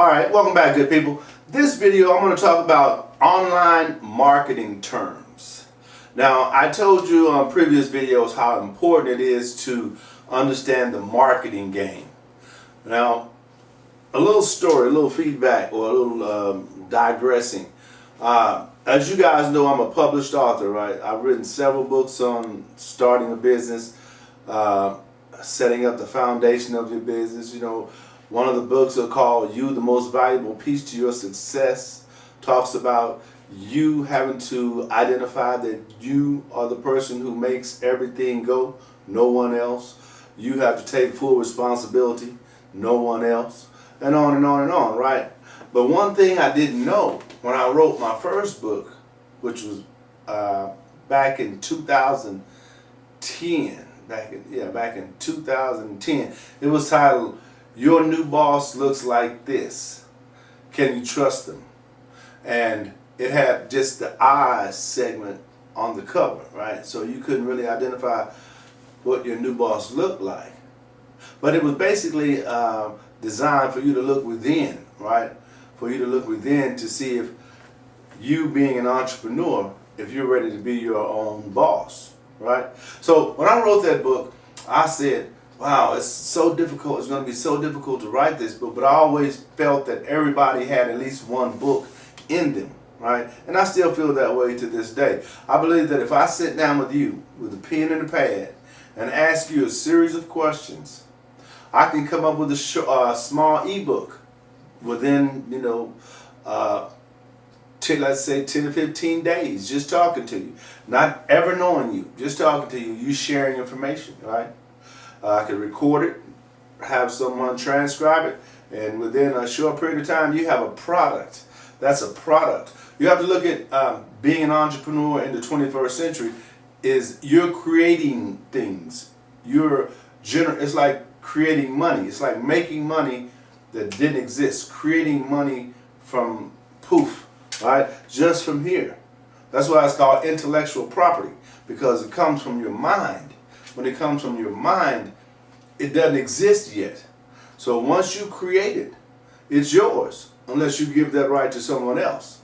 Alright, welcome back, good people. This video I'm going to talk about online marketing terms. Now, I told you on previous videos how important it is to understand the marketing game. Now, a little story, a little feedback, or a little digressing. As you guys know, I'm a published author, right? I've written several books on starting a business, setting up the foundation of your business. You know, one of the books are called You, the Most Valuable Piece to Your Success. Talks about you having to identify that you are the person who makes everything go, no one else. You have to take full responsibility, no one else, and on and on and on, right? But one thing I didn't know when I wrote my first book, which was back in 2010, back in 2010, it was titled, Your New Boss Looks Like This. Can you trust them? And it had just the I segment on the cover, right? So you couldn't really identify what your new boss looked like. But it was basically designed for you to look within, right? For you to look within to see if you being an entrepreneur, if you're ready to be your own boss, right? So when I wrote that book, I said, wow, it's so difficult. It's going to be so difficult to write this book, but I always felt that everybody had at least one book in them, right? And I still feel that way to this day. I believe that if I sit down with you with a pen and a pad and ask you a series of questions, I can come up with a small ebook within, let's say 10 to 15 days, just talking to you, not ever knowing you, just talking to you, you sharing information, right? I could record it, have someone transcribe it, and within a short period of time, you have a product. That's a product. You have to look at being an entrepreneur in the 21st century is you're creating things. It's like creating money. It's like making money that didn't exist, creating money from poof, right? Just from here. That's why it's called intellectual property, because it comes from your mind. When it comes from your mind, it doesn't exist yet. So once you create it, it's yours, unless you give that right to someone else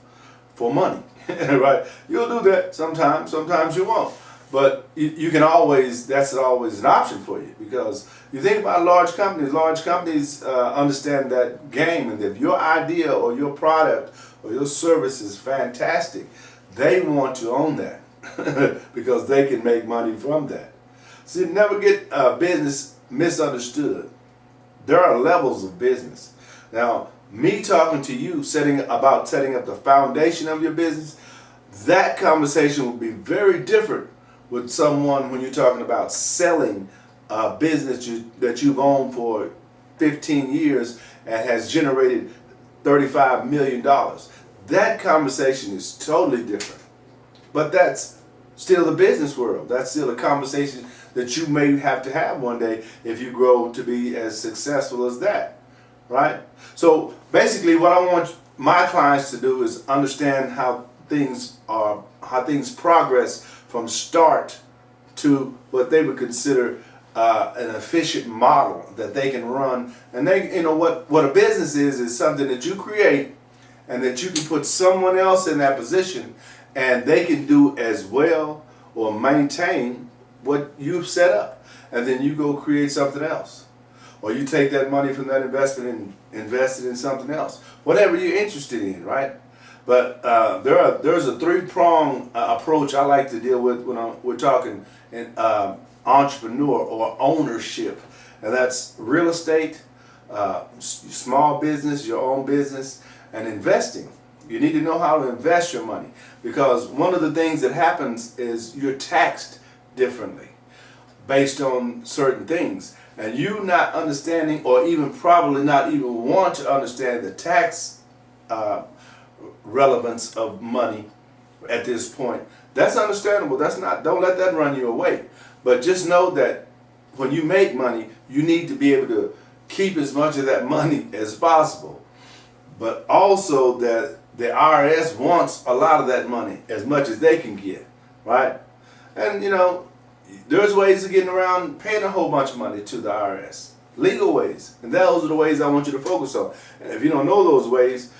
for money, right? You'll do that sometimes you won't. But you can always, that's always an option for you, because you think about large companies understand that game, and if your idea or your product or your service is fantastic, they want to own that because they can make money from that. See, never get business misunderstood. There are levels of business. Now, me talking to you about setting up the foundation of your business, that conversation will be very different with someone when you're talking about selling a business that you've owned for 15 years and has generated $35 million. That conversation is totally different. But that's still the business world. That's still a conversation that you may have to have one day if you grow to be as successful as that, right? So basically what I want my clients to do is understand how things progress from start to what they would consider an efficient model that they can run. And what a business is something that you create and that you can put someone else in that position and they can do as well or maintain what you've set up, and then you go create something else, or you take that money from that investment and invest it in something else, whatever you're interested in, right? But there's a three-prong approach I like to deal with when we're talking entrepreneur or ownership, and that's real estate, small business, your own business, and investing. You need to know how to invest your money, because one of the things that happens is you're taxed differently based on certain things, and you not understanding, or even probably not even want to understand the tax relevance of money at this point. That's understandable. Don't let that run you away. But just know that when you make money, you need to be able to keep as much of that money as possible. But also that the IRS wants a lot of that money, as much as they can get, right? And there's ways of getting around paying a whole bunch of money to the IRS. legal ways. And those are the ways I want you to focus on. And if you don't know those ways,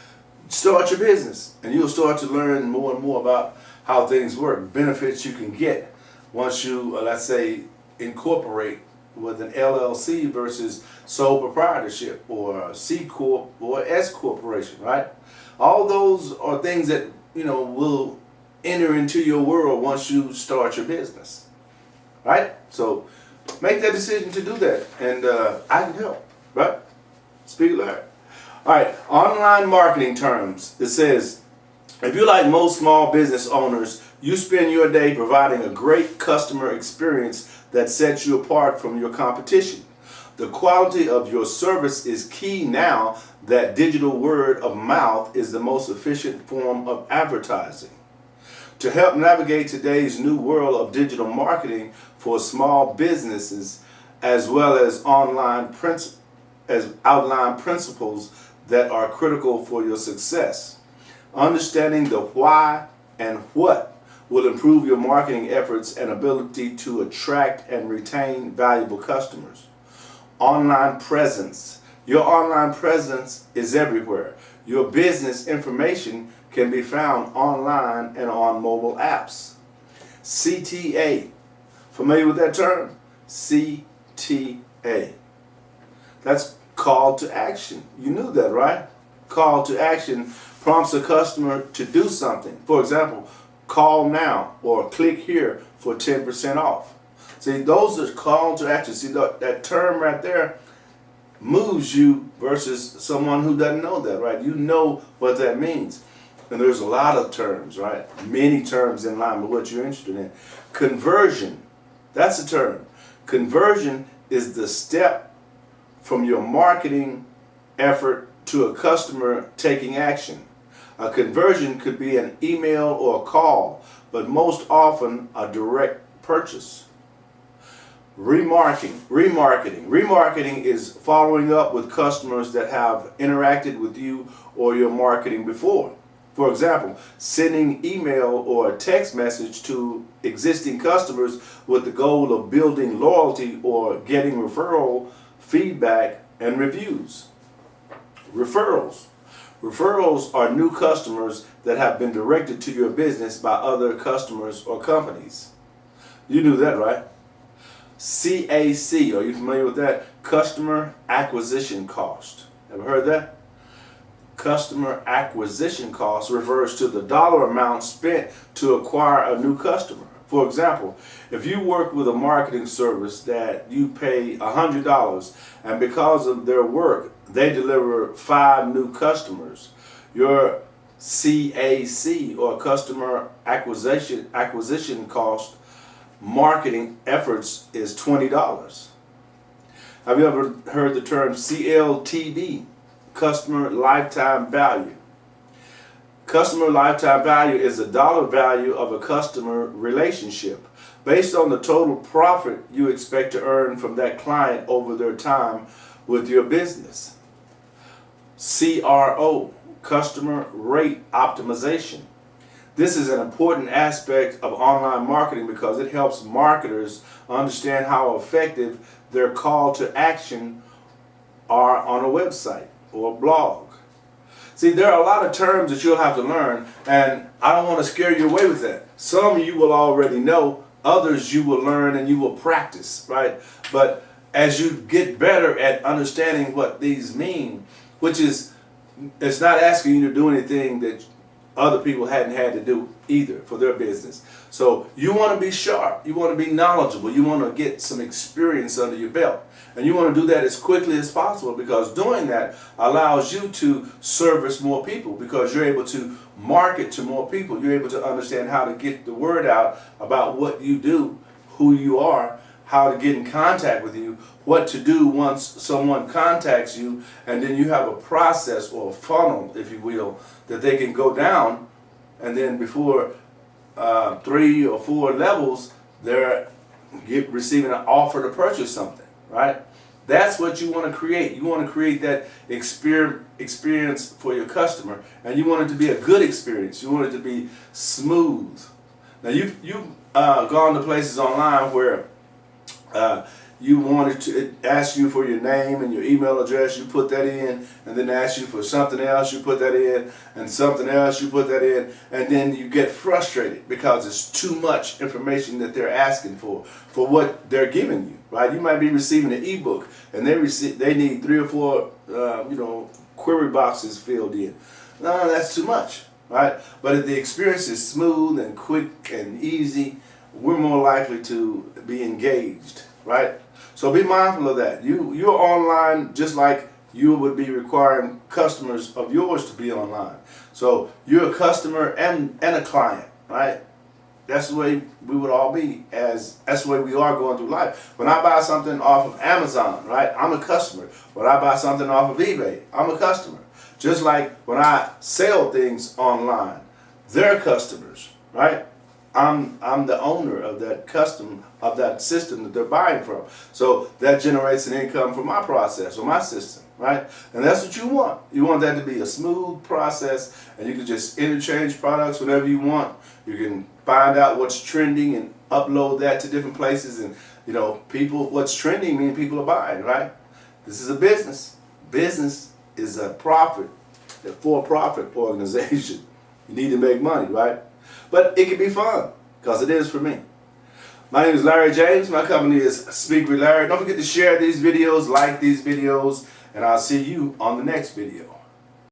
start your business. And you'll start to learn more and more about how things work, benefits you can get once you, let's say, incorporate with an LLC versus sole proprietorship or C Corp or S Corporation, right? All those are things that, will enter into your world once you start your business, right? So make that decision to do that, and I can help, right? Speak loud. All right, online marketing terms. It says, if you're like most small business owners, you spend your day providing a great customer experience that sets you apart from your competition. The quality of your service is key now that digital word of mouth is the most efficient form of advertising. To help navigate today's new world of digital marketing for small businesses, as well as outline principles that are critical for your success. Understanding the why and what will improve your marketing efforts and ability to attract and retain valuable customers. Online presence. Your online presence is everywhere. Your business information can be found online and on mobile apps. CTA. Familiar with that term? CTA. That's call to action. You knew that, right? Call to action prompts a customer to do something. For example, call now or click here for 10% off. See, those are call to action. See, that term right there moves you versus someone who doesn't know that, right? You know what that means. And there's a lot of terms, right? Many terms in line with what you're interested in. Conversion, that's a term. Conversion is the step from your marketing effort to a customer taking action. A conversion could be an email or a call, but most often a direct purchase. Remarketing. Remarketing is following up with customers that have interacted with you or your marketing before. For example, sending email or a text message to existing customers with the goal of building loyalty or getting referral feedback and reviews. Referrals. Referrals are new customers that have been directed to your business by other customers or companies. You knew that, right? CAC, are you familiar with that? Customer acquisition cost. Ever heard that? Customer acquisition cost refers to the dollar amount spent to acquire a new customer. For example, if you work with a marketing service that you pay $100 and because of their work, they deliver 5 new customers, your CAC or customer acquisition cost marketing efforts is $20. Have you ever heard the term CLTV? Customer lifetime value. Customer lifetime value is the dollar value of a customer relationship based on the total profit you expect to earn from that client over their time with your business. CRO, customer rate optimization. This is an important aspect of online marketing because it helps marketers understand how effective their call to action are on a website or a blog. See, there are a lot of terms that you'll have to learn, and I don't want to scare you away with that. Some you will already know, others you will learn and you will practice, right? But as you get better at understanding what these mean, which is, it's not asking you to do anything that other people hadn't had to do either for their business. So you want to be sharp, you want to be knowledgeable, you want to get some experience under your belt. And you want to do that as quickly as possible because doing that allows you to service more people because you're able to market to more people. You're able to understand how to get the word out about what you do, who you are, how to get in contact with you, what to do once someone contacts you, and then you have a process or a funnel, if you will, that they can go down, and then before 3 or 4 levels, they're receiving an offer to purchase something, right? That's what you want to create. You want to create that experience for your customer, and you want it to be a good experience. You want it to be smooth. Now you've gone to places online where you wanted to ask you for your name and your email address, you put that in, and then ask you for something else, you put that in, and something else, you put that in, and then you get frustrated because it's too much information that they're asking for what they're giving you, right? You might be receiving an ebook, and they need 3 or 4 query boxes filled in. No, that's too much, right? But if the experience is smooth and quick and easy, we're more likely to be engaged, right? So be mindful of that. You're online just like you would be requiring customers of yours to be online. So you're a customer and a client, right? That's the way we would all be, that's the way we are going through life. When I buy something off of Amazon, right, I'm a customer. When I buy something off of eBay, I'm a customer. Just like when I sell things online, they're customers, right? I'm the owner of that system that they're buying from. So that generates an income for my process or my system, right? And that's what you want. You want that to be a smooth process, and you can just interchange products whenever you want. You can find out what's trending and upload that to different places, and what's trending means people are buying, right? This is a business. Business is a for-profit organization. You need to make money, right? But it can be fun, because it is for me. My name is Larry James. My company is Speak with Larry. Don't forget to share these videos, like these videos, and I'll see you on the next video.